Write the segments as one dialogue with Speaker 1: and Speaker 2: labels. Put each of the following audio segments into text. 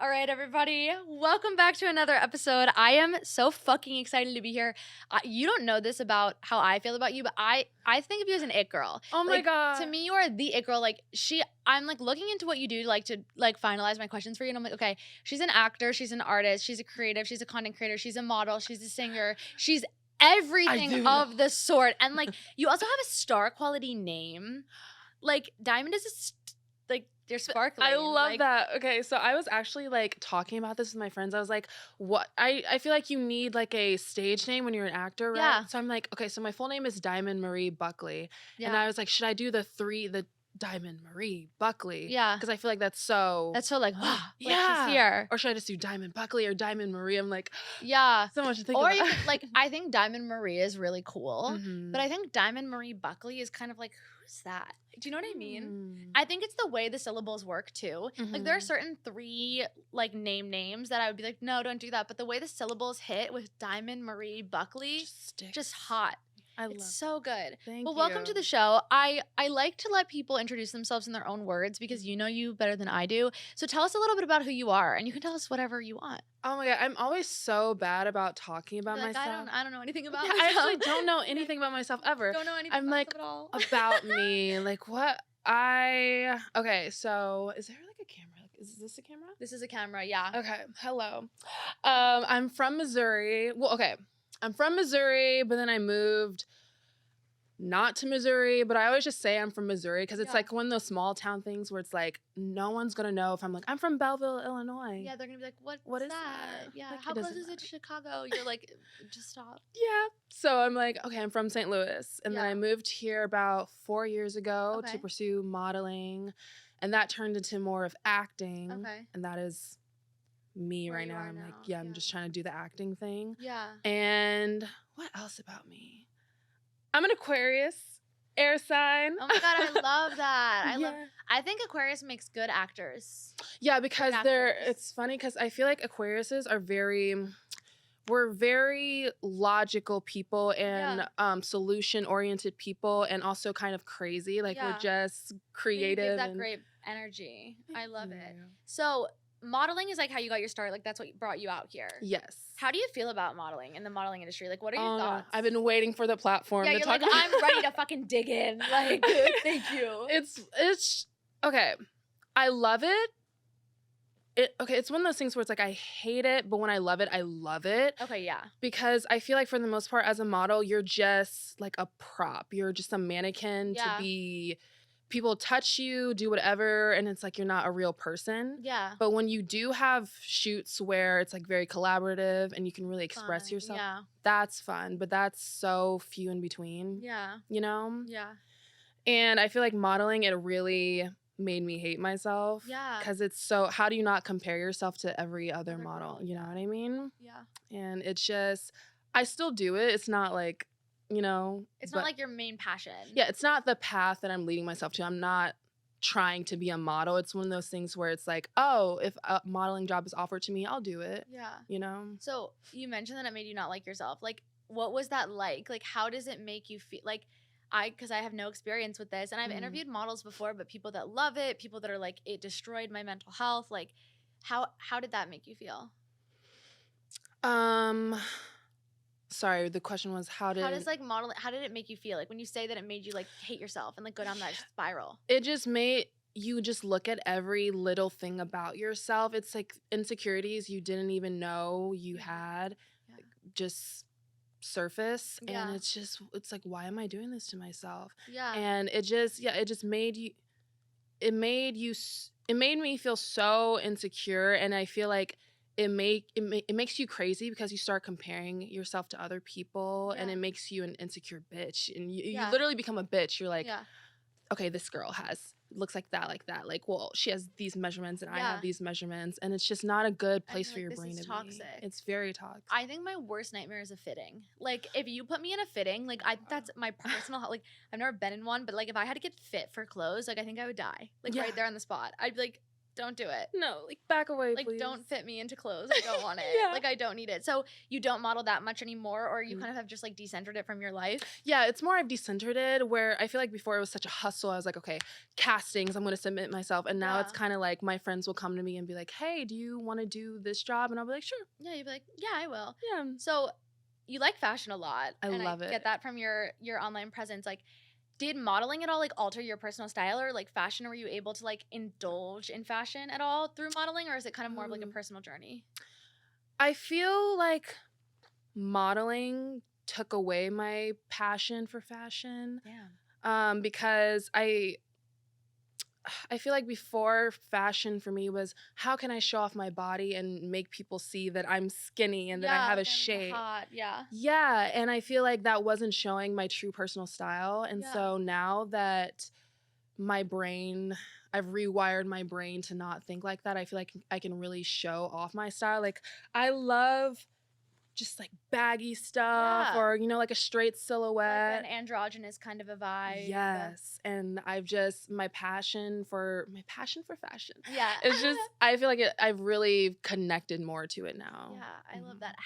Speaker 1: All right, everybody. Welcome back to another episode. I am so fucking excited to be here. You don't know this about how I feel about you, but I think of you as an it girl.
Speaker 2: Oh my God.
Speaker 1: To me, you are the it girl. I'm like looking into what you do to finalize my questions for you. And I'm like, okay, she's an actor, she's an artist, she's a creative, she's a content creator, she's a model, she's a singer, she's everything of the sort. And like, you also have a star quality name. Like, Diamond is they're sparkling.
Speaker 2: I love that. Okay, so I was actually like talking about this with my friends. I was like, what? I feel like you need like a stage name when you're an actor, right?
Speaker 1: Yeah.
Speaker 2: So I'm like, okay, so my full name is Diamond Marie Buckley.
Speaker 1: Yeah.
Speaker 2: And I was like, should I do the Diamond Marie Buckley?
Speaker 1: Yeah.
Speaker 2: Because I feel like that's so
Speaker 1: like, wow,
Speaker 2: yeah.
Speaker 1: she's here.
Speaker 2: Or should I just do Diamond Buckley or Diamond Marie? I'm like,
Speaker 1: yeah.
Speaker 2: So much to think
Speaker 1: or
Speaker 2: about.
Speaker 1: Or you could, I think Diamond Marie is really cool.
Speaker 2: Mm-hmm.
Speaker 1: But I think Diamond Marie Buckley is kind of like, who's that? Do you know what I mean? I think it's the way the syllables work too.
Speaker 2: Mm-hmm.
Speaker 1: Like there are certain three names that I would be like, no, don't do that. But the way the syllables hit with Diamond Marie Buckley, just hot. It's so good.
Speaker 2: Thank
Speaker 1: well,
Speaker 2: you.
Speaker 1: welcome to the show. I like to let people introduce themselves in their own words because you know you better than I do. So tell us a little bit about who you are, and you can tell us whatever you want.
Speaker 2: Oh my God, I'm always so bad about talking about myself.
Speaker 1: I don't know anything about myself.
Speaker 2: I actually don't know anything about myself ever.
Speaker 1: Don't know anything
Speaker 2: I'm
Speaker 1: about
Speaker 2: like,
Speaker 1: myself at all.
Speaker 2: About me. Like what okay, so is there like a camera? Like, is this a camera?
Speaker 1: This is a camera, yeah.
Speaker 2: Okay. Hello. I'm from Missouri. Well, okay. I'm from Missouri, but then I moved not to Missouri, but I always just say I'm from Missouri because it's like one of those small town things where it's like no one's gonna know if I'm like I'm from Belleville, Illinois.
Speaker 1: Yeah, they're gonna be like, what is that? Yeah,
Speaker 2: like,
Speaker 1: how close is it to Chicago? You're like, just stop.
Speaker 2: Yeah. So I'm like, okay, I'm from St. Louis, and then I moved here about 4 years ago to pursue modeling, and that turned into more of acting.
Speaker 1: Okay.
Speaker 2: And that is me right now. I'm like, I'm just trying to do the acting thing.
Speaker 1: Yeah.
Speaker 2: And what else about me? I'm an Aquarius, air sign.
Speaker 1: Oh my God, I love that. I think Aquarius makes good actors.
Speaker 2: Yeah, because it's funny because I feel like Aquariuses are we're very logical people and solution-oriented people and also kind of crazy. Like we're just creative.
Speaker 1: You give that great energy. I love it. So modeling is like how you got your start. Like that's what brought you out here.
Speaker 2: Yes.
Speaker 1: How do you feel about modeling in the modeling industry? Like what are your thoughts?
Speaker 2: I've been waiting for the platform to talk about.
Speaker 1: I'm ready to fucking dig in. Like thank you.
Speaker 2: It's okay. I love it. It's one of those things where it's like I hate it, but when I love it.
Speaker 1: Okay, yeah.
Speaker 2: Because I feel like for the most part as a model, you're just like a prop. You're just a mannequin to be people touch you, do whatever, and it's like you're not a real person.
Speaker 1: Yeah.
Speaker 2: But when you do have shoots where it's like very collaborative and you can really express yourself, that's fun. But that's so few in between.
Speaker 1: Yeah.
Speaker 2: You know?
Speaker 1: Yeah.
Speaker 2: And I feel like modeling, it really made me hate myself.
Speaker 1: Yeah.
Speaker 2: Because it's so, how do you not compare yourself to every other model?
Speaker 1: Girl,
Speaker 2: you know what I mean?
Speaker 1: Yeah.
Speaker 2: And it's just, I still do it. It's not like,
Speaker 1: it's not like your main passion.
Speaker 2: Yeah, it's not the path that I'm leading myself to. I'm not trying to be a model. It's one of those things where it's like, oh, if a modeling job is offered to me, I'll do it.
Speaker 1: Yeah. So you mentioned that it made you not like yourself. Like, what was that like? Like, how does it make you feel? Like, because I have no experience with this, and I've interviewed models before, but people that love it, people that are like, it destroyed my mental health. Like, how did that make you feel?
Speaker 2: Sorry, the question was how did
Speaker 1: modeling, how did it make you feel? Like when you say that it made you like hate yourself and like go down that spiral.
Speaker 2: It just made you just look at every little thing about yourself. It's like insecurities you didn't even know you had just surface. And it's like, why am I doing this to myself?
Speaker 1: Yeah.
Speaker 2: And it just made me feel so insecure, and I feel like it makes you crazy because you start comparing yourself to other people, and it makes you an insecure bitch, and you literally become a bitch. You're like, okay, this girl looks like that. Like, well, she has these measurements and I have these measurements, and it's just not a good place for your brain to be.
Speaker 1: Toxic.
Speaker 2: It's very toxic.
Speaker 1: I think my worst nightmare is a fitting. Like, if you put me in a fitting, like that's my personal like I've never been in one, but like if I had to get fit for clothes, like I think I would die. Like right there on the spot. I'd be like, don't do it.
Speaker 2: No, like back away,
Speaker 1: Like,
Speaker 2: please.
Speaker 1: don't fit me into clothes. I don't want it.
Speaker 2: Yeah.
Speaker 1: Like, I don't need it. So you don't model that much anymore, or you
Speaker 2: Mhm.
Speaker 1: kind of have just like decentered it from your life?
Speaker 2: Yeah, it's more I've decentered it, where I feel like before it was such a hustle. I was like, okay, castings, I'm going to submit myself. And now it's
Speaker 1: Yeah.
Speaker 2: kind of like my friends will come to me and be like, hey, do you want to do this job? And I'll be like, sure.
Speaker 1: Yeah, you'd be like, yeah, I will.
Speaker 2: Yeah.
Speaker 1: So you like fashion a lot.
Speaker 2: I
Speaker 1: and
Speaker 2: love
Speaker 1: I
Speaker 2: it.
Speaker 1: get that from your online presence. Like, did modeling at all like alter your personal style or like fashion? Were you able to like indulge in fashion at all through modeling, or is it kind of more of like a personal journey?
Speaker 2: I feel like modeling took away my passion for fashion.
Speaker 1: Damn.
Speaker 2: Because I feel like before fashion for me was how can I show off my body and make people see that I'm skinny and that I have a shape.
Speaker 1: Hot. Yeah.
Speaker 2: Yeah, and I feel like that wasn't showing my true personal style. And
Speaker 1: Yeah.
Speaker 2: so now that I've rewired my brain to not think like that, I feel like I can really show off my style. Like I love just like baggy stuff
Speaker 1: Yeah.
Speaker 2: or, like a straight silhouette.
Speaker 1: Like an androgynous kind of a vibe.
Speaker 2: Yes. And my passion for fashion.
Speaker 1: Yeah.
Speaker 2: It's just, I feel like I've really connected more to it now.
Speaker 1: Yeah, I love that.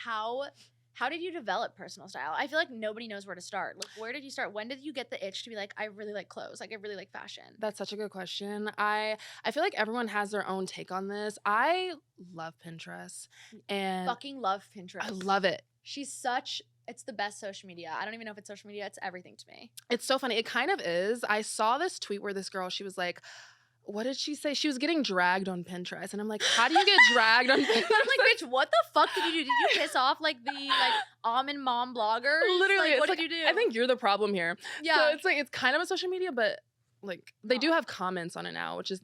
Speaker 1: How did you develop personal style? I feel like nobody knows where to start. Like, where did you start? When did you get the itch to be like, I really like clothes. Like, I really like fashion.
Speaker 2: That's such a good question. I feel like everyone has their own take on this. I love Pinterest and
Speaker 1: Fucking love Pinterest.
Speaker 2: I love it.
Speaker 1: It's the best social media. I don't even know if it's social media. It's everything to me.
Speaker 2: It's so funny. It kind of is. I saw this tweet where this girl, she was like, what did she say? She was getting dragged on Pinterest. And I'm like, how do you get dragged on Pinterest?
Speaker 1: I'm like, bitch, what the fuck did you do? Did you piss off like the almond mom bloggers?
Speaker 2: Literally,
Speaker 1: like, what
Speaker 2: it's
Speaker 1: did you do?
Speaker 2: I think you're the problem here.
Speaker 1: Yeah.
Speaker 2: So it's like, it's kind of a social media, but like they do have comments on it now, which is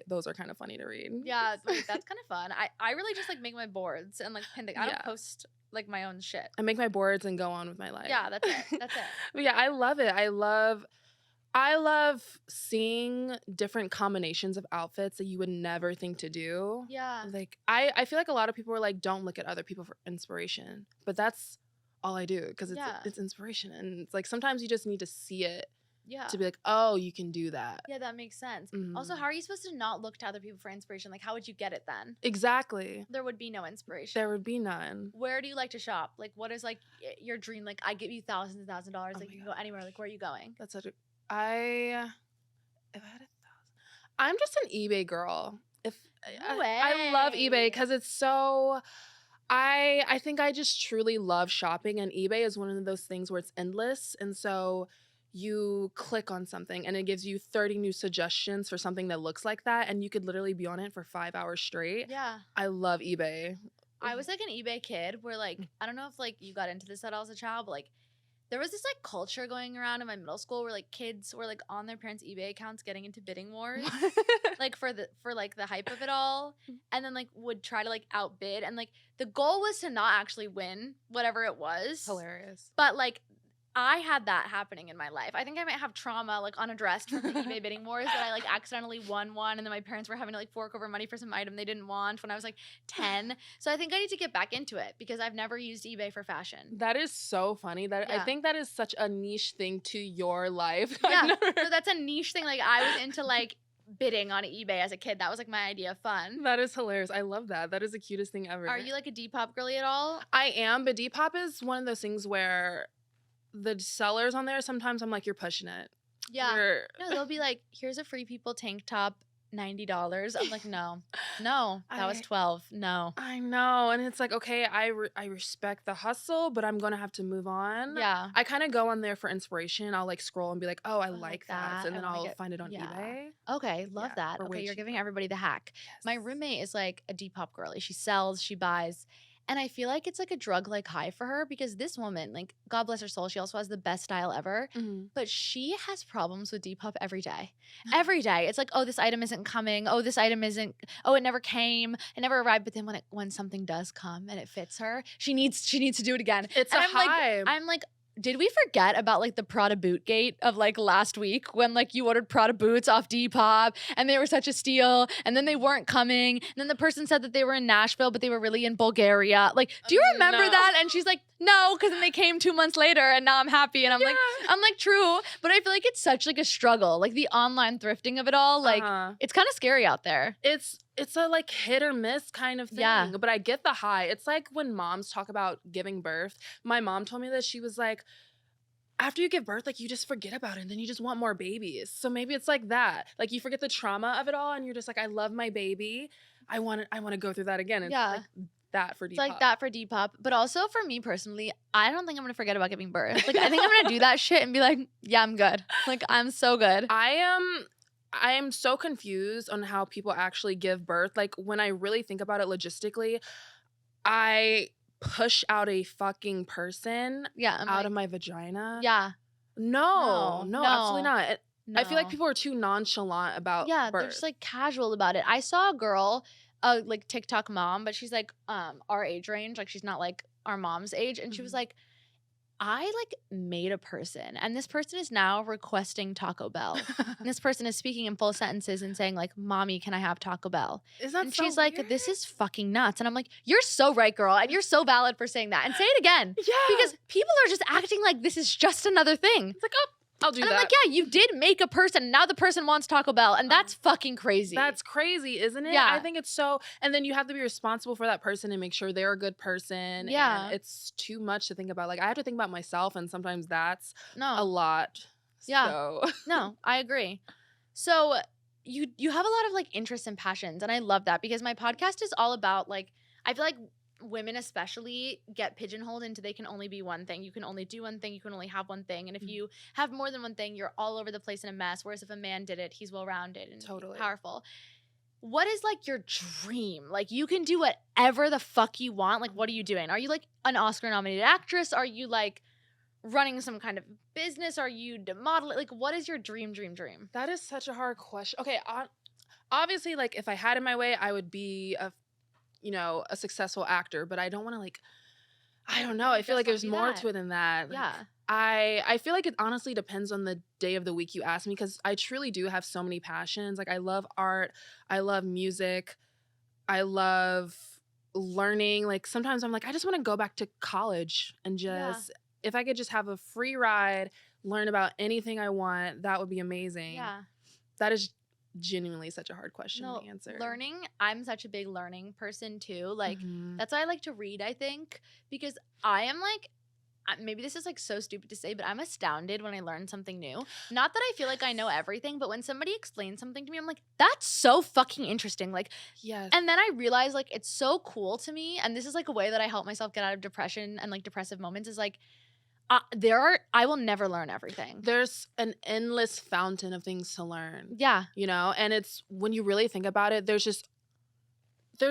Speaker 2: those are kind of funny to read.
Speaker 1: Yeah, like, that's kind of fun. I really just like make my boards and like pin I don't post like my own shit.
Speaker 2: I make my boards and go on with my life.
Speaker 1: Yeah, that's it. That's it.
Speaker 2: But yeah, I love it. I love seeing different combinations of outfits that you would never think to do.
Speaker 1: Yeah.
Speaker 2: Like I feel like a lot of people are like, don't look at other people for inspiration. But that's all I do because it's inspiration. And it's like sometimes you just need to see it to be like, oh, you can do that.
Speaker 1: Yeah, that makes sense.
Speaker 2: Mhm.
Speaker 1: Also, how are you supposed to not look to other people for inspiration? Like, how would you get it then?
Speaker 2: Exactly.
Speaker 1: There would be no inspiration.
Speaker 2: There would be none.
Speaker 1: Where do you like to shop? Like, what is like your dream? Like, I give you thousands and thousands of dollars. Like, you can go anywhere. Like, where are you going?
Speaker 2: That's such a if I had 1,000, I'm just an eBay girl. I love eBay because it's so. I think I just truly love shopping, and eBay is one of those things where it's endless, and so you click on something and it gives you 30 new suggestions for something that looks like that, and you could literally be on it for 5 hours straight.
Speaker 1: Yeah.
Speaker 2: I love eBay.
Speaker 1: I was like an eBay kid where like, I don't know if like you got into this at all as a child, but like there was this like culture going around in my middle school where like kids were like on their parents' eBay accounts getting into bidding wars. Like for the hype of it all, and then like would try to like outbid, and like the goal was to not actually win whatever it was.
Speaker 2: Hilarious.
Speaker 1: But like I had that happening in my life. I think I might have trauma like unaddressed from the eBay bidding wars that I like accidentally won one, and then my parents were having to like fork over money for some item they didn't want when I was like 10. So I think I need to get back into it because I've never used eBay for fashion.
Speaker 2: That is so funny. I think that is such a niche thing to your life.
Speaker 1: Yeah, so that's a niche thing. Like I was into like bidding on eBay as a kid. That was like my idea of fun.
Speaker 2: That is hilarious. I love that. That is the cutest thing ever.
Speaker 1: Are you like a Depop girly at all?
Speaker 2: I am, but Depop is one of those things where the sellers on there, sometimes I'm like, you're pushing it.
Speaker 1: Yeah. No, they'll be like, here's a Free People tank top, $90. I'm like, no, that was $12. No.
Speaker 2: I know. And it's like, okay, I respect the hustle, but I'm going to have to move on.
Speaker 1: Yeah.
Speaker 2: I kind of go on there for inspiration. I'll like scroll and be like, oh, I like that. And then I'll find it on eBay.
Speaker 1: Okay. Love that. Okay. You're giving everybody the hack. Yes. My roommate is like a Depop girly. She sells, she buys. And I feel like it's like a drug-like high for her because this woman, like, God bless her soul, she also has the best style ever. Mm-hmm. But she has problems with Depop every day. Every day. It's like, oh, this item isn't coming. Oh, this item isn't. Oh, it never came. It never arrived. But then when something does come and it fits her, she needs to do it again.
Speaker 2: It's a high.
Speaker 1: I'm like, did we forget about like the Prada boot gate of like last week when like you ordered Prada boots off Depop and they were such a steal and then they weren't coming and then the person said that they were in Nashville but they were really in Bulgaria? Like, do you remember that? And she's like, no, because then they came 2 months later and now I'm happy. And I'm like, true. But I feel like it's such like a struggle. Like the online thrifting of it all, like it's kind of scary out there.
Speaker 2: it's a, like, hit or miss kind of
Speaker 1: Yeah.
Speaker 2: thing, but I get the high. It's like when moms talk about giving birth. My mom told me this, she was like, "After you give birth, like, you just forget about it, and then you just want more babies." So maybe it's like that. Like, you forget the trauma of it all, and you're just like, "I love my baby. I wanna go through that again." It's
Speaker 1: Yeah.
Speaker 2: like that for
Speaker 1: It's like
Speaker 2: Depop.
Speaker 1: that for Depop. But also for me personally, I don't think I'm gonna forget about giving birth. Like, I think I'm gonna do that shit and be like, yeah, I'm good. Like, I'm so good.
Speaker 2: I am so confused on how people actually give birth. Like, when I really think about it logistically, I push out a fucking person
Speaker 1: Yeah, I'm
Speaker 2: out of
Speaker 1: like,
Speaker 2: my vagina.
Speaker 1: yeah,
Speaker 2: No,
Speaker 1: no,
Speaker 2: no, absolutely
Speaker 1: no,
Speaker 2: not. I feel like
Speaker 1: no.
Speaker 2: people are too nonchalant about
Speaker 1: Yeah, they're just
Speaker 2: birth.
Speaker 1: like casual about it. I saw a girl, like TikTok mom, but she's like our age range, like she's not like our mom's age, and she was
Speaker 2: Mhm.
Speaker 1: like, I like made a person, and this person is now requesting Taco Bell. And this person is speaking in full sentences and saying like, "Mommy, can I have Taco Bell?"
Speaker 2: Is that
Speaker 1: And
Speaker 2: so
Speaker 1: she's
Speaker 2: weird?
Speaker 1: like, "This is fucking nuts." And I'm like, "You're so right, girl, and you're so valid for saying that. And say it again,
Speaker 2: Yeah.
Speaker 1: because people are just acting like this is just another thing."
Speaker 2: It's like, "Oh, I'll do
Speaker 1: And I'm like,
Speaker 2: that."
Speaker 1: "Yeah, you did make a person. Now the person wants Taco Bell, and
Speaker 2: Oh.
Speaker 1: that's fucking crazy."
Speaker 2: That's crazy, isn't it? I
Speaker 1: Yeah,
Speaker 2: think it's so, and then you have to be responsible for that person and make sure they're a good person, and
Speaker 1: yeah,
Speaker 2: it's too much to think about. Like, I have to think about myself, and sometimes that's a
Speaker 1: no,
Speaker 2: lot.
Speaker 1: yeah,
Speaker 2: So
Speaker 1: no, I agree. So you have a lot of like interests and passions, and I love that because my podcast is all about like I feel like women especially get pigeonholed into they can only be one thing. You can only do one thing, you can only have one thing. And if
Speaker 2: Mhm.
Speaker 1: you have more than one thing, you're all over the place in a mess. Whereas if a man did it, he's well-rounded and he's
Speaker 2: Totally.
Speaker 1: powerful. What is like your dream? Like you can do whatever the fuck you want. Like what are you doing? Are you like an Oscar nominated actress? Are you like running some kind of business? Are you modeling? Like what is your dream?
Speaker 2: That is such a hard question. Okay, obviously, like, if I had it my way, I would be a successful actor, but I don't wanna, like, I don't know, I feel
Speaker 1: Just
Speaker 2: like
Speaker 1: want to
Speaker 2: there's
Speaker 1: be
Speaker 2: more
Speaker 1: that.
Speaker 2: to it than that. Like,
Speaker 1: Yeah.
Speaker 2: I feel like it honestly depends on the day of the week you ask me, because I truly do have so many passions. Like, I love art, I love music, I love learning. Like, sometimes I'm like, I just wanna go back to college and
Speaker 1: Yeah.
Speaker 2: just if I could just have a free ride, learn about anything I want, that would be amazing.
Speaker 1: Yeah.
Speaker 2: That is genuinely such a hard question
Speaker 1: No,
Speaker 2: to answer.
Speaker 1: learning, I'm such a big learning person too. Like,
Speaker 2: Mhm.
Speaker 1: that's why I like to read, I think, because I am like, maybe this is like so stupid to say, but I'm astounded when I learn something new. Not that I feel like I know everything, but when somebody explains something to me, I'm like, that's so fucking interesting. Like,
Speaker 2: Yes.
Speaker 1: and then I realize like it's so cool to me. And this is like a way that I help myself get out of depression and like depressive moments is like, I will never learn everything.
Speaker 2: There's an endless fountain of things to learn,
Speaker 1: Yeah.
Speaker 2: and it's when you really think about it, there's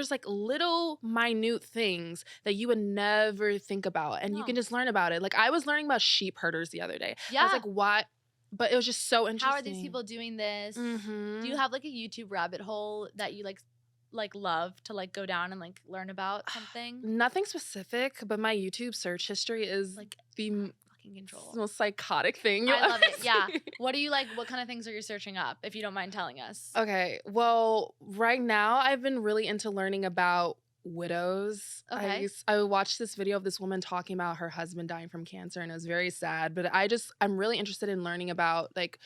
Speaker 2: like little minute things that you would never think about, and you can
Speaker 1: No.
Speaker 2: just learn about it. Like, I was learning about sheep herders the other day. I was
Speaker 1: Yeah.
Speaker 2: like, "What?" But it was just so
Speaker 1: How are these
Speaker 2: interesting.
Speaker 1: people doing this? Do you
Speaker 2: Mhm.
Speaker 1: have like a YouTube rabbit hole that you like love to like go down and like learn about something?
Speaker 2: Nothing specific, but my YouTube search history is
Speaker 1: Like
Speaker 2: the
Speaker 1: fucking control.
Speaker 2: most psychotic thing you'll
Speaker 1: I
Speaker 2: ever
Speaker 1: love it. Yeah.
Speaker 2: see.
Speaker 1: What do you like? What kind of things are you searching up if you don't mind telling us?
Speaker 2: Okay, well, right now I've been really into learning about widows.
Speaker 1: Okay.
Speaker 2: I watched this video of this woman talking about her husband dying from cancer, and it was very sad, but I'm really interested in learning about like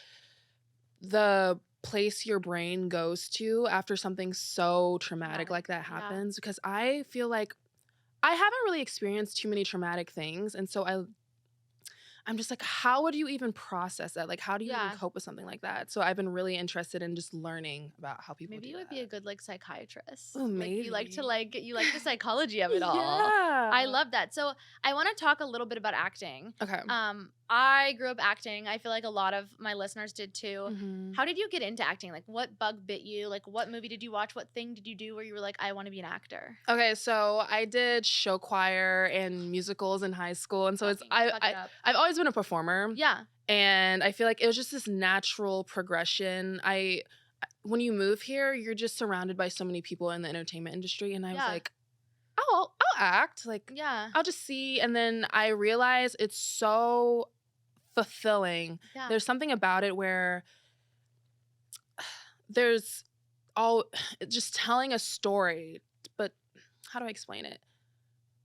Speaker 2: the place your brain goes to after something so traumatic
Speaker 1: Traumatic.
Speaker 2: like that
Speaker 1: Yeah.
Speaker 2: happens, because I feel like I haven't really experienced too many traumatic things, and so I'm just like, how would you even process that? Like, how do you even
Speaker 1: Yeah.
Speaker 2: cope with something like that? So I've been really interested in just learning about how people
Speaker 1: Maybe
Speaker 2: do
Speaker 1: you would be a
Speaker 2: that.
Speaker 1: good like psychiatrist.
Speaker 2: Oh,
Speaker 1: Like you like to
Speaker 2: maybe.
Speaker 1: you like the psychology of it all. I
Speaker 2: Yeah.
Speaker 1: love that. So I want to talk a little bit about acting.
Speaker 2: Okay.
Speaker 1: I grew up acting. I feel like a lot of my listeners did too.
Speaker 2: Mhm.
Speaker 1: How did you get into acting? Like what bug bit you? Like what movie did you watch? What thing did you do where you were like, I want to be an actor?
Speaker 2: Okay, so I did show choir and musicals in high school, and so it's
Speaker 1: Fucking suck it up.
Speaker 2: I've always been a performer,
Speaker 1: Yeah.
Speaker 2: and I feel like it was just this natural progression. I When you move here, you're just surrounded by so many people in the entertainment industry, and I was
Speaker 1: Yeah.
Speaker 2: like, I'll act, like,
Speaker 1: Yeah.
Speaker 2: I'll just see, and then I realized it's so fulfilling.
Speaker 1: Yeah.
Speaker 2: There's something about it where there's all just telling a story, but how do I explain it?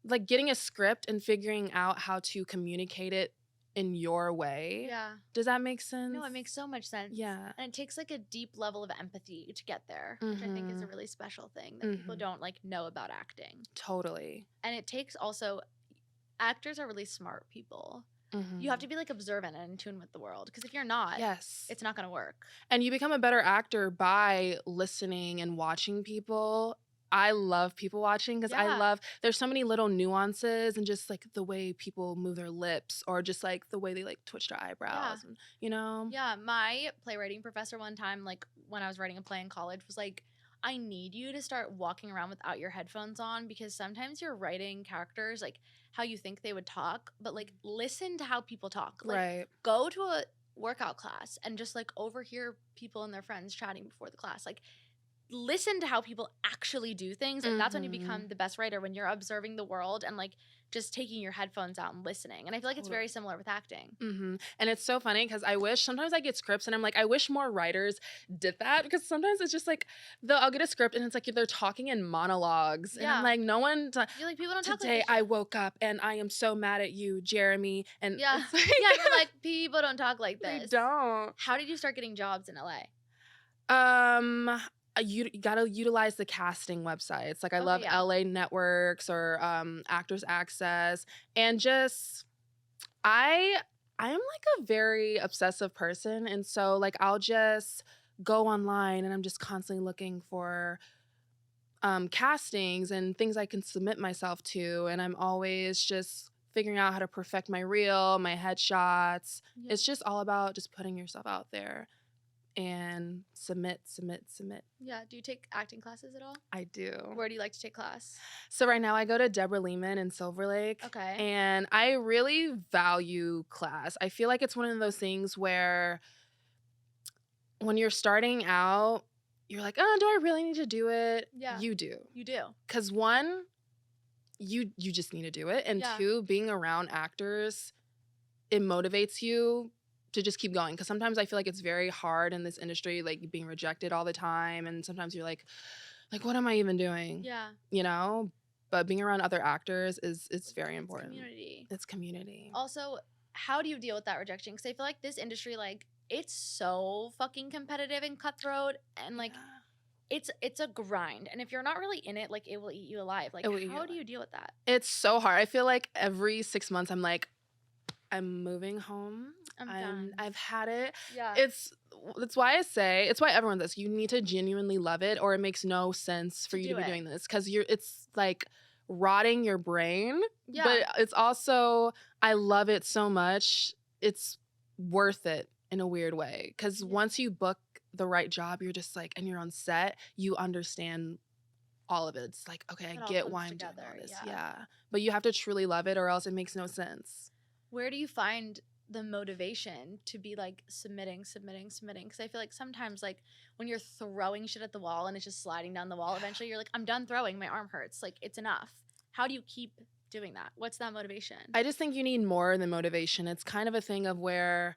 Speaker 2: Like, getting a script and figuring out how to communicate it in your way.
Speaker 1: Yeah.
Speaker 2: Does that make sense?
Speaker 1: No, it makes so much sense.
Speaker 2: Yeah.
Speaker 1: And it takes like a deep level of empathy to get there, which I think is a really special thing that people don't like know about acting.
Speaker 2: Totally.
Speaker 1: And it takes also, actors are really smart people. You have to be like observant and in tune with the world, because if you're not, it's not going to work.
Speaker 2: And you become a better actor by listening and watching people. I love people watching because there's so many little nuances and just like the way people move their lips or just like the way they like twitch their eyebrows, and, you know?
Speaker 1: Yeah, my playwriting professor one time, like when I was writing a play in college, was like, I need you to start walking around without your headphones on, because sometimes you're writing characters like how you think they would talk, but like listen to how people talk. Like go to a workout class and just like overhear people and their friends chatting before the class. Like listen to how people actually do things, and that's when you become the best writer, when you're observing the world and like just taking your headphones out and listening. And I feel like it's very similar with acting.
Speaker 2: And it's so funny because sometimes I get scripts and I'm like, I wish more writers did that, because sometimes it's just like I'll get a script and it's like they're talking in monologues and I'm like, no one
Speaker 1: you're like, people don't talk
Speaker 2: today
Speaker 1: like
Speaker 2: I woke up and I am so mad at you, Jeremy, and
Speaker 1: you're like, people don't talk like this.
Speaker 2: They don't.
Speaker 1: How did you start getting jobs in LA?
Speaker 2: You gotta utilize the casting websites. Like I love LA Networks or Actors Access, and just I am like a very obsessive person, and so like I'll just go online and I'm just constantly looking for castings and things I can submit myself to, and I'm always just figuring out how to perfect my reel, my headshots. It's just all about just putting yourself out there and submit.
Speaker 1: Yeah. Do you take acting classes at all?
Speaker 2: I do.
Speaker 1: Where do you like to take class?
Speaker 2: So right now I go to Deborah Lehman in Silver Lake.
Speaker 1: Okay.
Speaker 2: And I really value class. I feel like it's one of those things where when you're starting out, you're like, oh, do I really need to do it?
Speaker 1: Yeah.
Speaker 2: You do.
Speaker 1: You do.
Speaker 2: Because one, you just need to do it. And two, being around actors, it motivates you to just keep going, because sometimes I feel like it's very hard in this industry, like being rejected all the time, and sometimes you're like what am I even doing?
Speaker 1: Yeah.
Speaker 2: You know? But being around other actors it's very important.
Speaker 1: Community.
Speaker 2: It's community.
Speaker 1: Also, how do you deal with that rejection? Because I feel like this industry, like, it's so fucking competitive and cutthroat, and like it's a grind, and if you're not really in it, like, it will eat you alive. Like, how do you deal with that?
Speaker 2: It's so hard. I feel like every 6 months I'm like, I'm moving home.
Speaker 1: I'm done.
Speaker 2: I've had it.
Speaker 1: Yeah.
Speaker 2: It's why everyone says you need to genuinely love it, or it makes no sense for you to be doing this, because it's like rotting your brain. Yeah. But it's also, I love it so much. It's worth it in a weird way, because once you book the right job, you're just like, and you're on set, you understand all of it. It's like, okay, I get why I'm doing all this. Yeah. But you have to truly love it, or else it makes no sense.
Speaker 1: Where do you find the motivation to be like submitting? Because I feel like sometimes, like, when you're throwing shit at the wall and it's just sliding down the wall, eventually you're like, I'm done throwing, my arm hurts, like, it's enough. How do you keep doing that? What's that motivation?
Speaker 2: I just think you need more than motivation. It's kind of a thing of where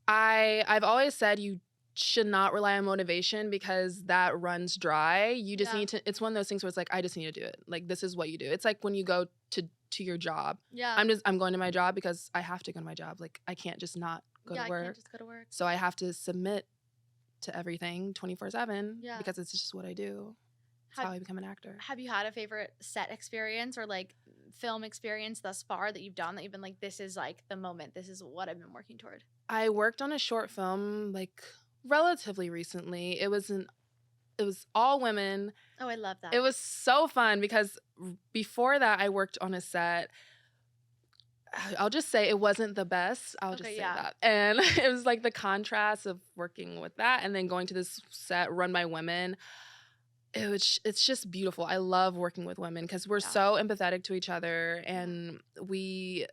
Speaker 2: I've always said you should not rely on motivation, because that runs dry. You just need to, it's one of those things where it's like, I just need to do it. Like, this is what you do. It's like when you go to your job. Yeah. I'm going to my job because I have to go to my job. Like, I can't just not go to work. I can't just go to work. So I have to submit to everything 24/7 because it's just what I do. It's how I become an actor.
Speaker 1: Have you had a favorite set experience or like film experience thus far that you've done that you've been like, this is like the moment, this is what I've been working toward?
Speaker 2: I worked on a short film like relatively recently. It was all women.
Speaker 1: Oh, I love that.
Speaker 2: It was so fun because before that I worked on a set. I'll just say it wasn't the best. I'll just say that. And it was like the contrast of working with that and then going to this set run by women. It's just beautiful. I love working with women because we're so empathetic to each other, and I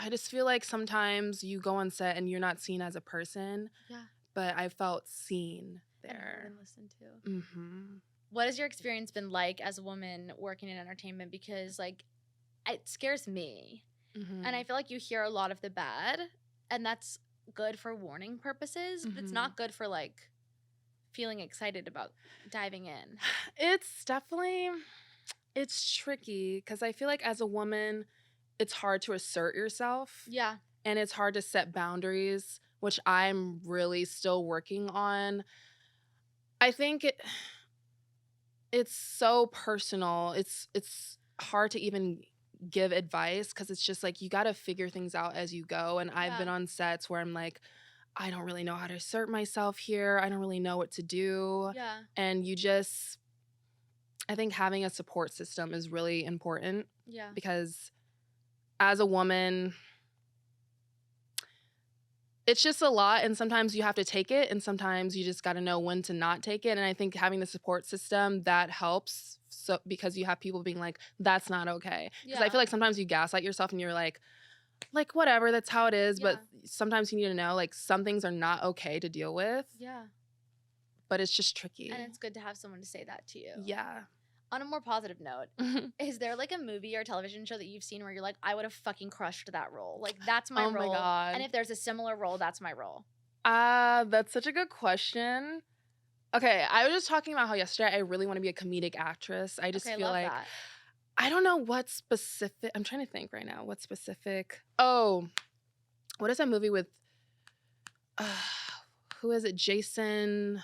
Speaker 2: just feel like sometimes you go on set and you're not seen as a person. Yeah. But I felt seen there.
Speaker 1: And listened to. Mm-hmm. What has your experience been like as a woman working in entertainment? Because like, it scares me. Mm-hmm. And I feel like you hear a lot of the bad, and that's good for warning purposes, but it's not good for like feeling excited about diving in.
Speaker 2: It's tricky because I feel like as a woman, it's hard to assert yourself.
Speaker 1: Yeah.
Speaker 2: and it's hard to set boundaries, which I'm really still working on. I think it's so personal. It's hard to even give advice because it's just like you got to figure things out as you go. And I've been
Speaker 1: Yeah.
Speaker 2: on sets where I'm like, I don't really know how to assert myself here. I don't really know what to do.
Speaker 1: Yeah.
Speaker 2: And I think having a support system is really important
Speaker 1: Yeah.
Speaker 2: because as a woman, it's just a lot, and sometimes you have to take it, and sometimes you just got to know when to not take it. And I think having the support system that helps, so because you have people being like, "That's not okay." Because I
Speaker 1: Yeah.
Speaker 2: feel like sometimes you gaslight yourself, and you're like whatever, that's how it is. But
Speaker 1: Yeah.
Speaker 2: sometimes you need to know like some things are not okay to deal with,
Speaker 1: Yeah.
Speaker 2: but it's just tricky.
Speaker 1: And it's good to have someone to say that to you.
Speaker 2: Yeah.
Speaker 1: On a more positive note, is there like a movie or television show that you've seen where you're like, I would have fucking crushed that role? Like, that's my
Speaker 2: Oh my
Speaker 1: role.
Speaker 2: God.
Speaker 1: And if there's a similar role, that's my role.
Speaker 2: That's such a good question. Okay, I was just talking about how yesterday I really want to be a comedic actress. I just
Speaker 1: Okay,
Speaker 2: feel
Speaker 1: love
Speaker 2: like
Speaker 1: that.
Speaker 2: I don't know what specific. I'm trying to think right now. What specific? Oh, what is that movie with? Uh, who is it? Jason.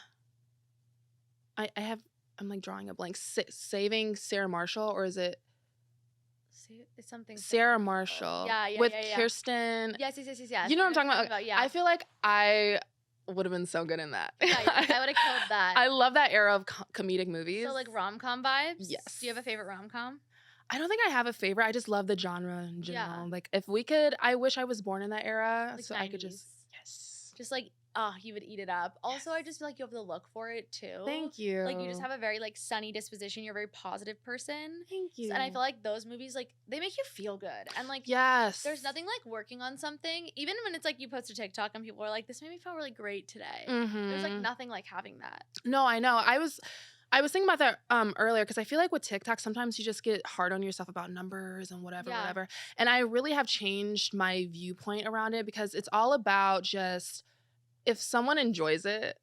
Speaker 2: I'm like drawing a blank. Saving Sarah Marshall, or is it
Speaker 1: See, it's something.
Speaker 2: Sarah Marshall?
Speaker 1: Yeah, yeah,
Speaker 2: with
Speaker 1: yeah, yeah.
Speaker 2: Kirsten.
Speaker 1: Yes, yes, yes, yes, yes.
Speaker 2: You know what I'm
Speaker 1: I
Speaker 2: talking
Speaker 1: what you're
Speaker 2: about?
Speaker 1: Yeah.
Speaker 2: I feel like I would have been so good in that.
Speaker 1: Yeah, I would have killed that.
Speaker 2: I love that era of comedic movies.
Speaker 1: So like rom-com vibes?
Speaker 2: Yes.
Speaker 1: Do you have a favorite rom-com?
Speaker 2: I don't think I have a favorite. I just love the genre in general. Like if we could, I wish I was born in that era
Speaker 1: Like
Speaker 2: so I could just
Speaker 1: 90s.
Speaker 2: yes.
Speaker 1: Just like, you would eat it up. Also, I just feel like you have the look for it too.
Speaker 2: Thank you.
Speaker 1: Like you just have a very like sunny disposition. You're a very positive person.
Speaker 2: Thank you.
Speaker 1: And I feel like those movies, like they make you feel good. And like
Speaker 2: yes.
Speaker 1: there's nothing like working on something, even when it's like you post a TikTok and people are like, this made me feel really great today. There's like nothing like having that.
Speaker 2: No, I know. I was thinking about that earlier because I feel like with TikTok, sometimes you just get hard on yourself about numbers and whatever. And I really have changed my viewpoint around it because it's all about just if someone enjoys it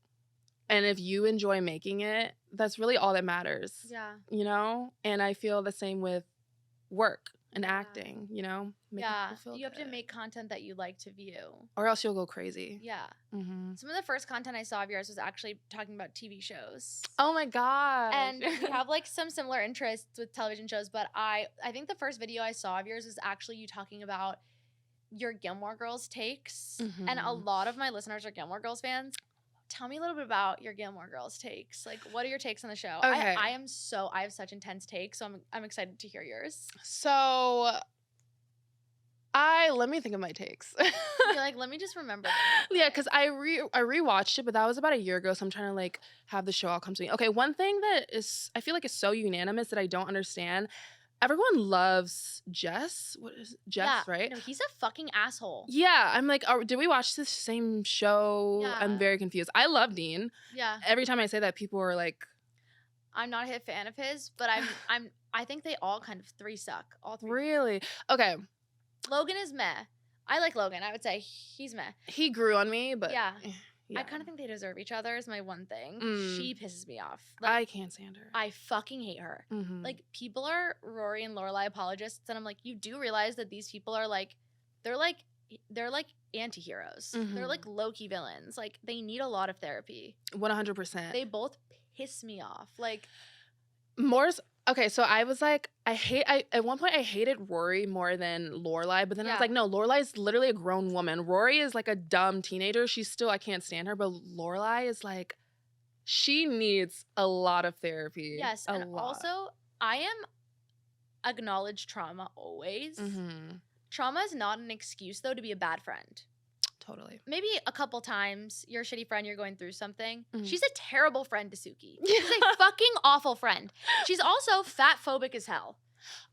Speaker 2: and if you enjoy making it, that's really all that matters.
Speaker 1: Yeah.
Speaker 2: You know? And I feel the same with work and acting, you know? Making people feel
Speaker 1: you have to
Speaker 2: good.
Speaker 1: make content that you like to view.
Speaker 2: Or else you'll go crazy.
Speaker 1: Yeah. Some of the first content I saw of yours was actually talking about TV shows.
Speaker 2: Oh my God.
Speaker 1: And we have like some similar interests with television shows, but I think the first video I saw of yours was actually you talking about your Gilmore Girls takes. And a lot of my listeners are Gilmore Girls fans. Tell me a little bit about your Gilmore Girls takes. Like, what are your takes on the show?
Speaker 2: Okay.
Speaker 1: I have such intense takes, so I'm excited to hear yours.
Speaker 2: So let me think of my takes.
Speaker 1: You're like, let me just remember.
Speaker 2: Yeah, because I rewatched it, but that was about a year ago, so I'm trying to like have the show all come to me. Okay, one thing that I feel like is so unanimous that I don't understand. Everyone loves Jess. What is Jess, right?
Speaker 1: No, he's a fucking asshole.
Speaker 2: Yeah, I'm like, did we watch this same show?
Speaker 1: Yeah.
Speaker 2: I'm very confused. I love Dean.
Speaker 1: Yeah.
Speaker 2: Every time I say that, people are like,
Speaker 1: I'm not a hit fan of his, but I think they all kind of three suck. All three.
Speaker 2: Really? Okay.
Speaker 1: Logan is meh. I like Logan. I would say he's meh.
Speaker 2: He grew on me, but
Speaker 1: yeah. I kind of think they deserve each other is my one thing. She pisses me off.
Speaker 2: Like, I can't stand her.
Speaker 1: I fucking hate her. Like, people are Rory and Lorelai apologists, and I'm like, you do realize that these people are like, they're like anti-heroes. They're like low-key villains. Like, they need a lot of therapy.
Speaker 2: 100%.
Speaker 1: They both piss me off. Like,
Speaker 2: okay, so I was like, at one point I hated Rory more than Lorelai, but then I was like, no, Lorelai's literally a grown woman. Rory is like a dumb teenager. I can't stand her, but Lorelai is like, she needs a lot of therapy.
Speaker 1: Yes, and also, I am acknowledge trauma always. Trauma is not an excuse, though, to be a bad friend.
Speaker 2: Totally.
Speaker 1: Maybe a couple times you're a shitty friend, you're going through something. She's a terrible friend to Suki. She's a fucking awful friend. She's also fat phobic as hell.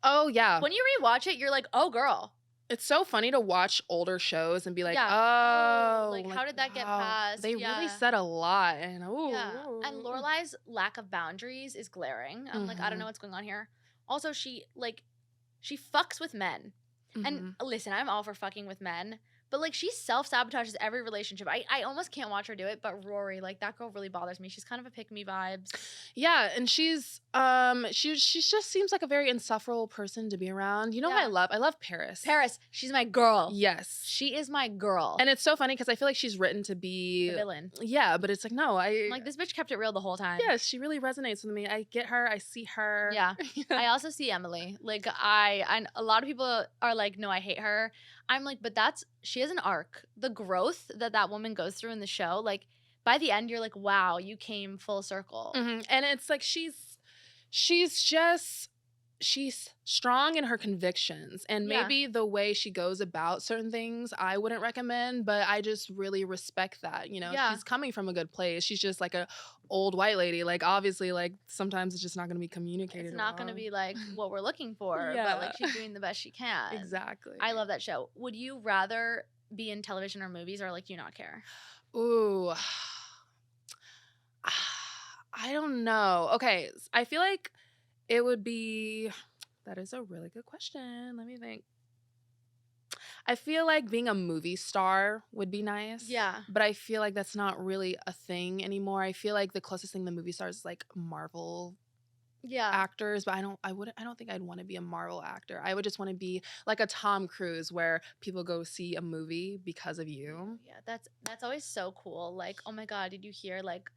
Speaker 2: Oh, yeah.
Speaker 1: When you rewatch it, you're like, oh, girl.
Speaker 2: It's so funny to watch older shows and be like,
Speaker 1: like how did that get passed?
Speaker 2: They really said a lot. And
Speaker 1: and Lorelai's lack of boundaries is glaring. I'm like, I don't know what's going on here. Also, she fucks with men. And listen, I'm all for fucking with men, But like she self-sabotages every relationship. I almost can't watch her do it, but Rory, like that girl really bothers me. She's kind of a pick me vibes.
Speaker 2: Yeah, and she just seems like a very insufferable person to be around. You know what I
Speaker 1: Yeah.
Speaker 2: love? I love Paris.
Speaker 1: Paris, she's my girl.
Speaker 2: Yes.
Speaker 1: She is my girl.
Speaker 2: And it's so funny because I feel like she's written to be
Speaker 1: The villain.
Speaker 2: Yeah, but it's like no,
Speaker 1: I'm like, this bitch kept it real the whole time.
Speaker 2: Yes, she really resonates with me. I get her. I see her.
Speaker 1: Yeah. I also see Emily. Like I a lot of people are like, no, I hate her. I'm like, but she has an arc. The growth that woman goes through in the show, like by the end, you're like, wow, you came full circle.
Speaker 2: And it's like she's strong in her convictions, and maybe the way she goes about certain things I wouldn't recommend, but I just really respect that. She's coming from a good place. She's just like a old white lady. Like obviously, like sometimes it's just not going to be communicated.
Speaker 1: It's not going to be like what we're looking for, but like she's doing the best she can.
Speaker 2: Exactly.
Speaker 1: I love that show. Would you rather be in television or movies, or like do you not care?
Speaker 2: Ooh. I don't know. Okay, I feel like it would be. That is a really good question. Let me think. I feel like being a movie star would be nice.
Speaker 1: Yeah.
Speaker 2: But I feel like that's not really a thing anymore. I feel like the closest thing to movie stars is like Marvel actors, but I don't think I'd want to be a Marvel actor. I would just want to be like a Tom Cruise where people go see a movie because of you.
Speaker 1: Yeah, that's always so cool. Like, oh my God, did you hear like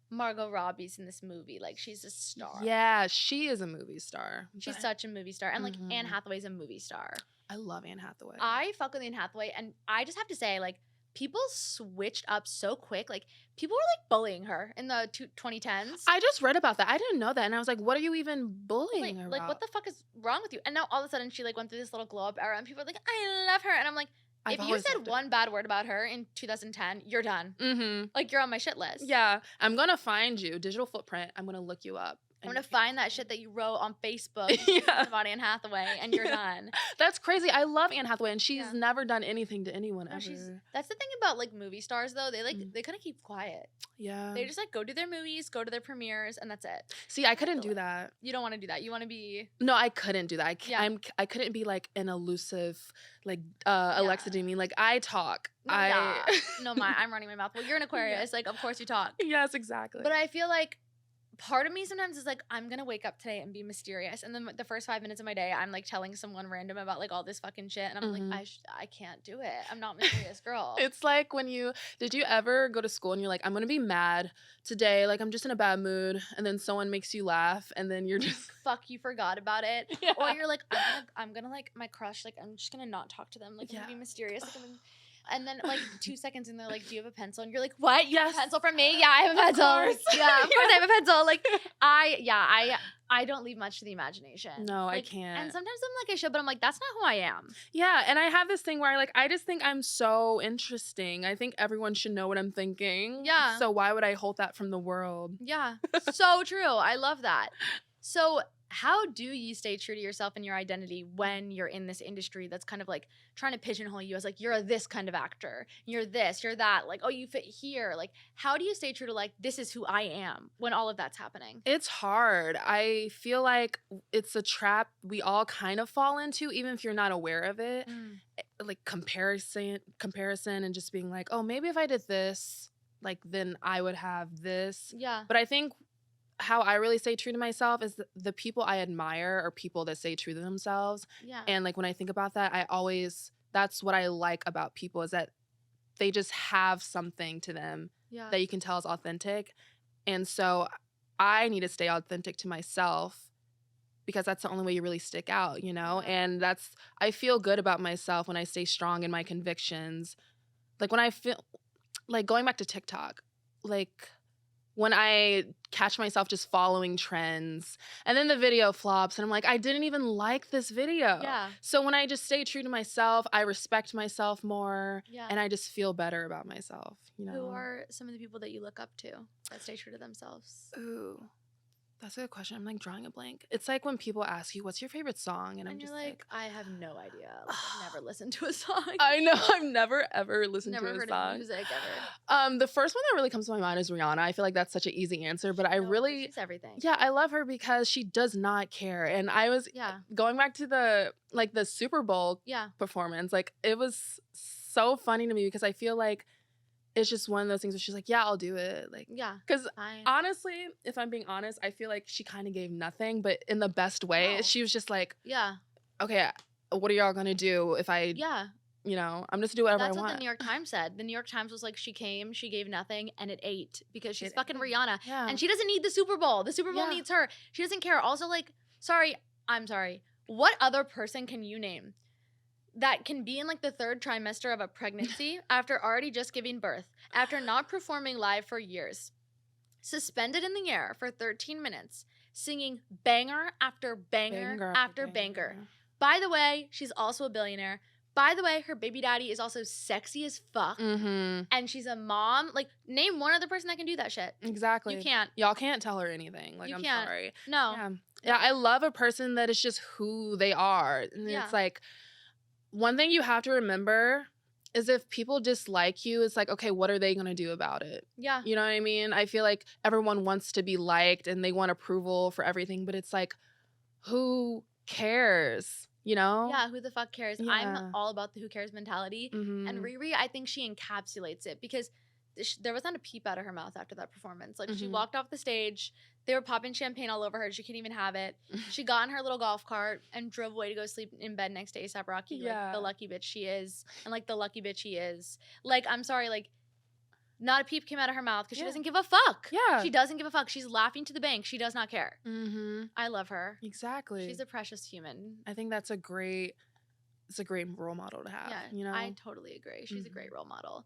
Speaker 1: Margot Robbie's in this movie? Like she's a star.
Speaker 2: Yeah, she is a movie star.
Speaker 1: She's such a movie star. And like Anne Hathaway's a movie star.
Speaker 2: I love Anne Hathaway.
Speaker 1: I fuck with Anne Hathaway, and I just have to say, like, people switched up so quick. Like, people were like bullying her in the 2010s.
Speaker 2: I just read about that. I didn't know that, and I was like, "What are you even bullying her about?
Speaker 1: Like, what the fuck is wrong with you?" And now all of a sudden, she like went through this little glow up era, and people are like, "I love her," and I'm like, if you said one bad word about her in 2010, you're done. Like, you're on my shit list.
Speaker 2: Yeah, I'm gonna find you. Digital footprint. I'm gonna look you up.
Speaker 1: I'm gonna find that shit that you wrote on Facebook about Anne Hathaway, and you're done.
Speaker 2: That's crazy. I love Anne Hathaway, and she's never done anything to anyone ever.
Speaker 1: That's the thing about like movie stars, though. They they kind of keep quiet.
Speaker 2: Yeah.
Speaker 1: They just like go do their movies, go to their premieres, and that's it.
Speaker 2: See, I couldn't do that.
Speaker 1: You don't want to do that. You want to be.
Speaker 2: No, I couldn't do that. I couldn't be like an elusive, like Alexa Demie. Like I talk.
Speaker 1: No, I'm running my mouth. Well, you're an Aquarius. Like, of course you talk.
Speaker 2: Yes, exactly.
Speaker 1: But I feel like part of me sometimes is like, I'm gonna wake up today and be mysterious, and then the first 5 minutes of my day I'm like telling someone random about like all this fucking shit, and I'm like, I can't do it. I'm not a mysterious girl.
Speaker 2: It's like did you ever go to school and you're like, I'm gonna be mad today, like I'm just in a bad mood, and then someone makes you laugh, and then you're just
Speaker 1: fuck, you forgot about it. Or you're like, I'm gonna like my crush, like I'm just gonna not talk to them, like I'm gonna be mysterious, like and then like 2 seconds and they're like, do you have a pencil? And you're like, what? You have a pencil from me? Yeah, I have a pencil. Yeah, of course I have a pencil. Like I don't leave much to the imagination.
Speaker 2: No,
Speaker 1: like,
Speaker 2: I can't.
Speaker 1: And sometimes I'm like, I should, but I'm like, that's not who I am.
Speaker 2: Yeah, and I have this thing where I just think I'm so interesting. I think everyone should know what I'm thinking.
Speaker 1: Yeah.
Speaker 2: So why would I hold that from the world?
Speaker 1: Yeah, so true. I love that. So how do you stay true to yourself and your identity when you're in this industry that's kind of like trying to pigeonhole you as like, you're this kind of actor, you're this, you're that, like, oh, you fit here. Like, how do you stay true to like, this is who I am when all of that's happening?
Speaker 2: It's hard. I feel like it's a trap we all kind of fall into, even if you're not aware of it. Like comparison and just being like, oh, maybe if I did this, like then I would have this.
Speaker 1: Yeah.
Speaker 2: But I think how I really stay true to myself is the people I admire are people that stay true to themselves.
Speaker 1: Yeah.
Speaker 2: And like when I think about that, that's what I like about people, is that they just have something to them that you can tell is authentic. And so I need to stay authentic to myself, because that's the only way you really stick out, And I feel good about myself when I stay strong in my convictions. Like when I feel like going back to TikTok, like when I catch myself just following trends and then the video flops and I'm like, I didn't even like this video.
Speaker 1: Yeah.
Speaker 2: So when I just stay true to myself, I respect myself more,
Speaker 1: Yeah.
Speaker 2: and I just feel better about myself,
Speaker 1: Who are some of the people that you look up to that stay true to themselves?
Speaker 2: Ooh, that's a good question. I'm like drawing a blank. It's like when people ask you, what's your favorite song? And I'm just like,
Speaker 1: I have no idea. Like, I've never listened to a song.
Speaker 2: I know. I've never, ever listened to a
Speaker 1: heard
Speaker 2: song.
Speaker 1: of music ever.
Speaker 2: The first one that really comes to my mind is Rihanna. I feel like that's such an easy answer, but
Speaker 1: she's everything.
Speaker 2: Yeah, I love her because she does not care. And I was going back to the Super Bowl performance. Like, it was so funny to me because I feel like it's just one of those things where she's like, yeah, I'll do it. Like,
Speaker 1: Yeah.
Speaker 2: because
Speaker 1: Fine.
Speaker 2: honestly, if I'm being honest, I feel like she kind of gave nothing, but in the best way.
Speaker 1: No.
Speaker 2: She was just like,
Speaker 1: Yeah.
Speaker 2: okay, what are y'all gonna do if I,
Speaker 1: Yeah.
Speaker 2: I'm just do whatever I
Speaker 1: That's what
Speaker 2: want.
Speaker 1: the New York Times said. The New York Times was like, she came, she gave nothing, and it ate because she's
Speaker 2: It
Speaker 1: fucking
Speaker 2: ate.
Speaker 1: Rihanna.
Speaker 2: Yeah.
Speaker 1: And she doesn't need the Super Bowl. The Super Bowl
Speaker 2: Yeah.
Speaker 1: needs her. She doesn't care. Also, like, I'm sorry. What other person can you name that can be in like the 3rd trimester of a pregnancy after already just giving birth, after not performing live for years, suspended in the air for 13 minutes, singing banger after banger after banger. By the way, she's also a billionaire. By the way, her baby daddy is also sexy as fuck.
Speaker 2: Mm-hmm.
Speaker 1: And she's a mom. Like, name one other person that can do that shit.
Speaker 2: Exactly.
Speaker 1: You can't.
Speaker 2: Y'all can't tell her anything. Like, I'm
Speaker 1: can't.
Speaker 2: sorry.
Speaker 1: No.
Speaker 2: Yeah, I love a person that is just who they are. And it's like, one thing you have to remember is if people dislike you, it's like, okay, what are they going to do about it?
Speaker 1: Yeah.
Speaker 2: You know what I mean? I feel like everyone wants to be liked and they want approval for everything, but it's like, who cares? You know?
Speaker 1: Yeah, who the fuck cares?
Speaker 2: Yeah.
Speaker 1: I'm all about the who cares mentality.
Speaker 2: Mm-hmm.
Speaker 1: And Riri, I think she encapsulates it because there was not a peep out of her mouth after that performance. Like, she walked off the stage. They were popping champagne all over her. She couldn't even have it. She got in her little golf cart and drove away to go sleep in bed next to A$AP Rocky. Like, the lucky bitch she is. And, like, the lucky bitch he is. Like, I'm sorry, like, not a peep came out of her mouth because she doesn't give a fuck.
Speaker 2: Yeah.
Speaker 1: She doesn't give a fuck. She's laughing to the bank. She does not care.
Speaker 2: Mm-hmm.
Speaker 1: I love her.
Speaker 2: Exactly.
Speaker 1: She's a precious human.
Speaker 2: I think it's a great role model to have.
Speaker 1: Yeah, I totally agree. She's a great role model.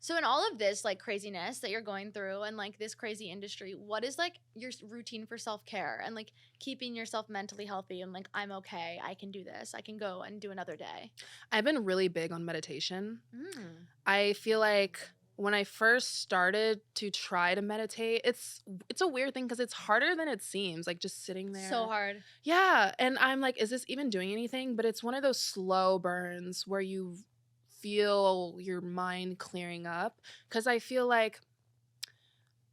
Speaker 1: So in all of this like craziness that you're going through and like this crazy industry, what is like your routine for self-care and like keeping yourself mentally healthy and like, I'm okay, I can do this, I can go and do another day?
Speaker 2: I've been really big on meditation. I feel like when I first started to try to meditate, it's a weird thing because it's harder than it seems, like just sitting there.
Speaker 1: So hard.
Speaker 2: Yeah, and I'm like, is this even doing anything? But it's one of those slow burns where you feel your mind clearing up, because I feel like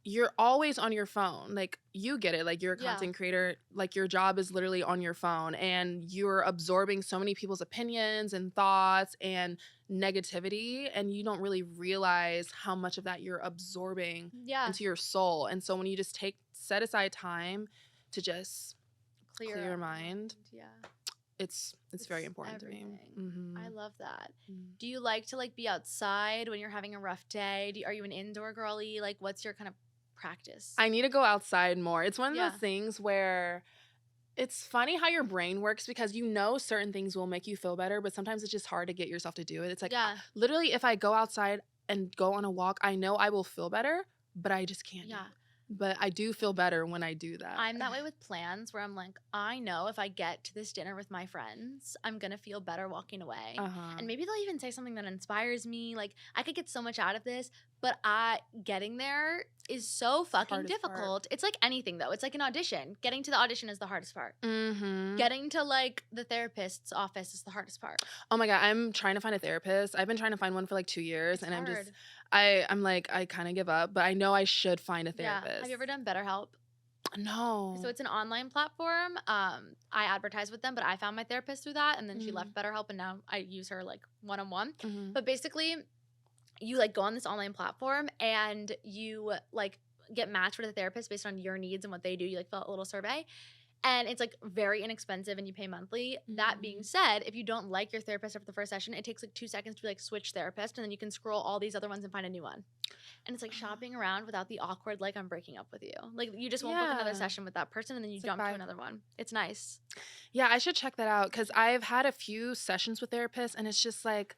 Speaker 2: you're always on your phone. Like, you get it, like you're a content creator, like your job is literally on your phone and you're absorbing so many people's opinions and thoughts and negativity, and you don't really realize how much of that you're absorbing into your soul. And so when you just set aside time to just clear your mind, it's very important to me.
Speaker 1: I love that. Do you like to like be outside when you're having a rough day? Are you an indoor girly? Like, what's your kind of practice?
Speaker 2: I need to go outside more. It's one of those things where it's funny how your brain works, because certain things will make you feel better, but sometimes it's just hard to get yourself to do it. It's like, literally, if I go outside and go on a walk, I know I will feel better, but I just can't do it. But I do feel better when I do that.
Speaker 1: I'm that way with plans where I'm like, I know if I get to this dinner with my friends, I'm going to feel better walking away. And maybe they'll even say something that inspires me. Like, I could get so much out of this, but getting there is so fucking difficult. It's like anything, though. It's like an audition. Getting to the audition is the hardest part. Getting to, like, the therapist's office is the hardest part.
Speaker 2: Oh, my God. I'm trying to find a therapist. I've been trying to find one for, like, 2 years. And I'm like, I kind of give up. But I know I should find a therapist.
Speaker 1: Have you ever done BetterHelp?
Speaker 2: No.
Speaker 1: So it's an online platform. I advertise with them, but I found my therapist through that. And then she left BetterHelp, and now I use her, like, one-on-one. But basically, you, like, go on this online platform, and you, like, get matched with a therapist based on your needs and what they do. You, like, fill out a little survey. And it's, like, very inexpensive, and you pay monthly. That being said, if you don't like your therapist after the first session, it takes, like, 2 seconds to, like, switch therapist, and then you can scroll all these other ones and find a new one. And it's, like, shopping around without the awkward, like, I'm breaking up with you. Like, you just won't book another session with that person, and then you jump to another one. It's nice.
Speaker 2: Yeah, I should check that out, because I've had a few sessions with therapists, and it's just, like,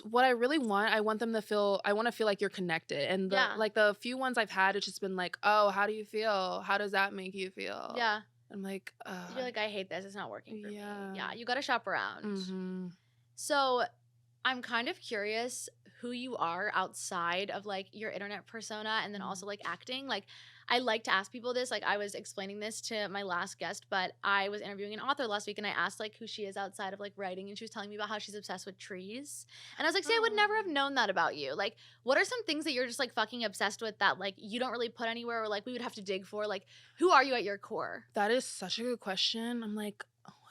Speaker 2: what I really want, I want to feel like you're connected. And like the few ones I've had, it's just been like, oh, how do you feel? How does that make you feel?
Speaker 1: Yeah.
Speaker 2: I'm like,
Speaker 1: you're like, I hate this. It's not working for me. Yeah, you got to shop around. So I'm kind of curious who you are outside of like your internet persona and then also like acting. Like, I like to ask people this. Like, I was explaining this to my last guest, but I was interviewing an author last week, and I asked like who she is outside of like writing, and she was telling me about how she's obsessed with trees. And I was like, see, I would never have known that about you. Like, what are some things that you're just like fucking obsessed with that like you don't really put anywhere, or like we would have to dig for? Like, who are you at your core?
Speaker 2: That is such a good question. I'm like,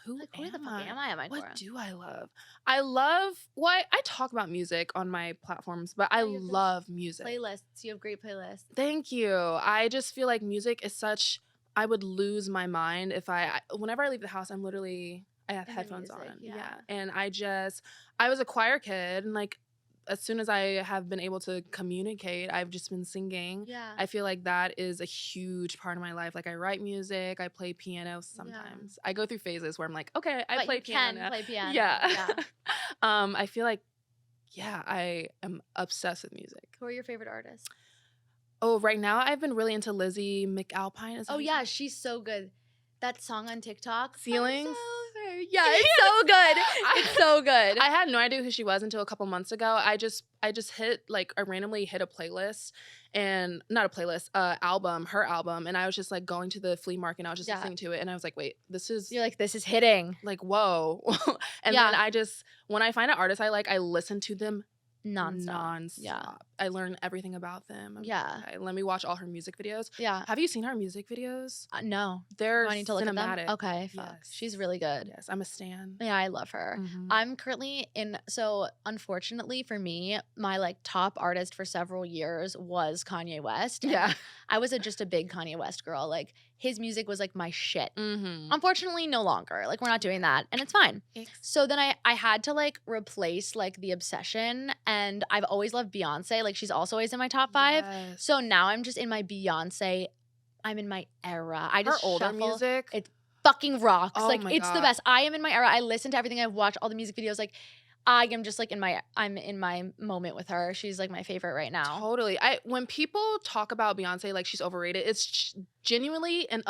Speaker 2: Who
Speaker 1: Like, who the
Speaker 2: am
Speaker 1: fuck
Speaker 2: I?
Speaker 1: am I at my
Speaker 2: What
Speaker 1: core?
Speaker 2: do I love? I love, well, I talk about music on my platforms, but I
Speaker 1: Yeah, you have those
Speaker 2: love music.
Speaker 1: playlists. You have great playlists.
Speaker 2: Thank you. I just feel like music is such, I would lose my mind if whenever I leave the house, I have
Speaker 1: In the
Speaker 2: headphones
Speaker 1: music,
Speaker 2: on.
Speaker 1: yeah.
Speaker 2: And I was a choir kid, and like, as soon as I have been able to communicate, I've just been singing.
Speaker 1: Yeah.
Speaker 2: I feel like that is a huge part of my life. Like, I write music, I play piano sometimes. I go through phases where I'm like, okay, I
Speaker 1: But
Speaker 2: play
Speaker 1: you
Speaker 2: piano
Speaker 1: can
Speaker 2: now.
Speaker 1: play piano.
Speaker 2: Yeah.
Speaker 1: Yeah.
Speaker 2: I feel like, yeah, I am obsessed with music.
Speaker 1: Who are your favorite artists?
Speaker 2: Oh, right now I've been really into Lizzie McAlpine. Is that
Speaker 1: Oh
Speaker 2: how you
Speaker 1: yeah,
Speaker 2: say it?
Speaker 1: she's so good. That song on TikTok, I'm
Speaker 2: Ceilings?
Speaker 1: so very- yeah, it's so good. It's so good.
Speaker 2: I had no idea who she was until a couple months ago. I just I randomly hit a playlist, and not a playlist, album, her album, and I was just like going to the flea market and I was just
Speaker 1: Yeah.
Speaker 2: listening to it, and I was like, wait, this is
Speaker 1: You're like, this is hitting
Speaker 2: like, whoa. And
Speaker 1: Yeah.
Speaker 2: then when I find an artist I like, I listen to them
Speaker 1: nonstop. Yeah.
Speaker 2: I learn everything about them. I'm like,
Speaker 1: Yeah.
Speaker 2: okay, let me watch all her music videos.
Speaker 1: Yeah.
Speaker 2: Have you seen her music videos?
Speaker 1: No.
Speaker 2: They're
Speaker 1: Do I need to look at them?
Speaker 2: cinematic.
Speaker 1: Okay, fuck.
Speaker 2: Yes.
Speaker 1: She's really good.
Speaker 2: Yes, I'm a stan.
Speaker 1: Yeah, I love her.
Speaker 2: Mhm.
Speaker 1: I'm currently so unfortunately for me, my like top artist for several years was Kanye West. and
Speaker 2: Yeah.
Speaker 1: I was just a big Kanye West girl. Like his music was like my shit.
Speaker 2: Mm-hmm.
Speaker 1: Unfortunately, no longer. Like we're not doing that, and it's fine. So then I had to like replace like the obsession, and I've always loved Beyonce. Like she's also always in my top 5.
Speaker 2: Yes.
Speaker 1: So now I'm just in my Beyonce. I'm in my era. I
Speaker 2: her
Speaker 1: just
Speaker 2: older
Speaker 1: shuffle.
Speaker 2: music.
Speaker 1: It fucking rocks.
Speaker 2: Oh
Speaker 1: like
Speaker 2: my
Speaker 1: it's the
Speaker 2: God.
Speaker 1: best. I am in my era. I listen to everything. I've watched all the music videos. Like I am just like I'm in my moment with her. She's like my favorite right now.
Speaker 2: Totally. When people talk about Beyonce like she's overrated, it's genuinely and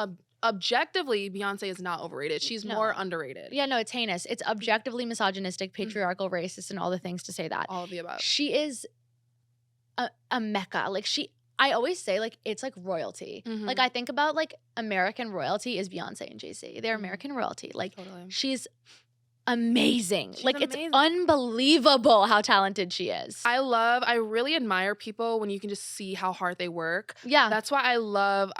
Speaker 2: objectively Beyonce is not overrated. She's more underrated.
Speaker 1: Yeah, no, it's heinous. It's objectively misogynistic, patriarchal, racist, and all the things to say that.
Speaker 2: All of the above.
Speaker 1: She is a mecca. Like I always say like it's like royalty.
Speaker 2: Mhm.
Speaker 1: Like I think about like American royalty is Beyonce and Jay-Z. They're American royalty. Like
Speaker 2: Totally.
Speaker 1: she's amazing.
Speaker 2: She's
Speaker 1: like
Speaker 2: amazing.
Speaker 1: it's unbelievable how talented she is.
Speaker 2: I really admire people when you can just see how hard they work.
Speaker 1: Yeah.
Speaker 2: That's why I love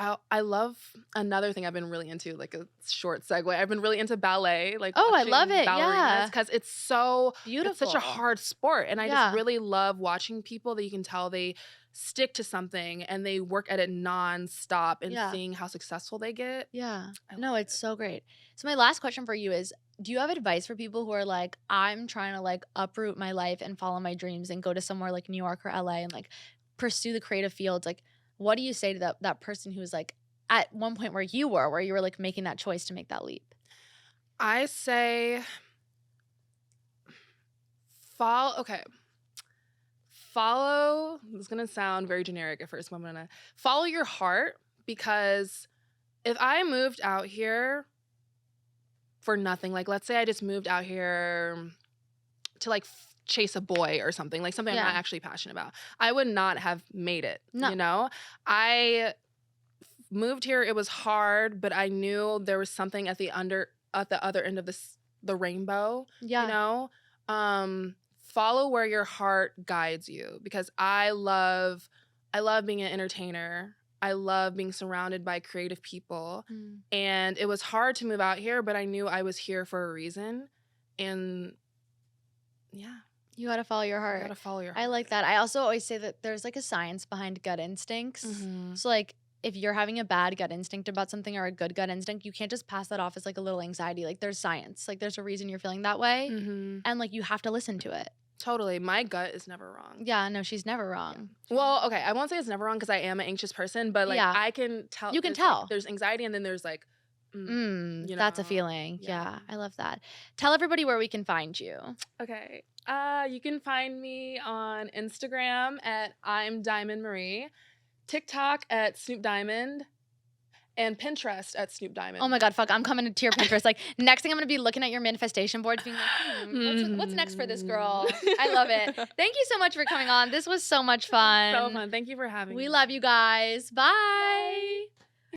Speaker 2: another thing I've been really into, like a short segue. I've been really into ballet. Like,
Speaker 1: oh, I love it. Yeah.
Speaker 2: Because it's so
Speaker 1: beautiful.
Speaker 2: It's such a hard sport. And I
Speaker 1: Yeah.
Speaker 2: just really love watching people that you can tell they stick to something and they work at it nonstop and
Speaker 1: Yeah.
Speaker 2: seeing how successful they get.
Speaker 1: Yeah.
Speaker 2: I
Speaker 1: No,
Speaker 2: love
Speaker 1: it's so great. So my last question for you is, do you have advice for people who are like, I'm trying to like uproot my life and follow my dreams and go to somewhere like New York or LA and like pursue the creative fields? Like, what do you say to that person who's like at one point where you were like making that choice to make that leap?
Speaker 2: I say follow, this is going to sound very generic at first, but I'm going to follow your heart, because if I moved out here for nothing, like let's say I just moved out here to like chase a boy or something, like something I'm not actually passionate about, I would not have made it.
Speaker 1: No.
Speaker 2: You know, I moved here, it was hard, but I knew there was something at the other end of the rainbow.
Speaker 1: Yeah.
Speaker 2: You know, follow where your heart guides you, because I love being an entertainer. I love being surrounded by creative people. And it was hard to move out here, but I knew I was here for a reason. And yeah.
Speaker 1: You gotta follow your heart.
Speaker 2: You gotta follow your heart.
Speaker 1: I like that. I also always say that there's like a science behind gut instincts. So like if you're having a bad gut instinct about something or a good gut instinct, you can't just pass that off as like a little anxiety. Like there's science. Like there's a reason you're feeling that way. And like you have to listen to it.
Speaker 2: Totally. My gut is never wrong.
Speaker 1: Yeah, no, she's never wrong.
Speaker 2: Well, okay, I won't say it's never wrong because I am an anxious person, but like I can tell.
Speaker 1: You can
Speaker 2: there's,
Speaker 1: tell.
Speaker 2: Like, there's anxiety and then there's like, you
Speaker 1: that's a
Speaker 2: know,
Speaker 1: feeling. Yeah, I love that. Tell everybody where we can find you.
Speaker 2: Okay. You can find me on Instagram at I'm Diamond Marie, TikTok at Snoop Diamond, and Pinterest at Snoop Diamond.
Speaker 1: Oh my God, fuck, I'm coming to your Pinterest. Like, next thing I'm gonna be looking at your manifestation boards being like, what's next for this girl? I love it. Thank you so much for coming on. This was so much fun.
Speaker 2: So fun. Thank you for having me.
Speaker 1: We love you guys. Bye.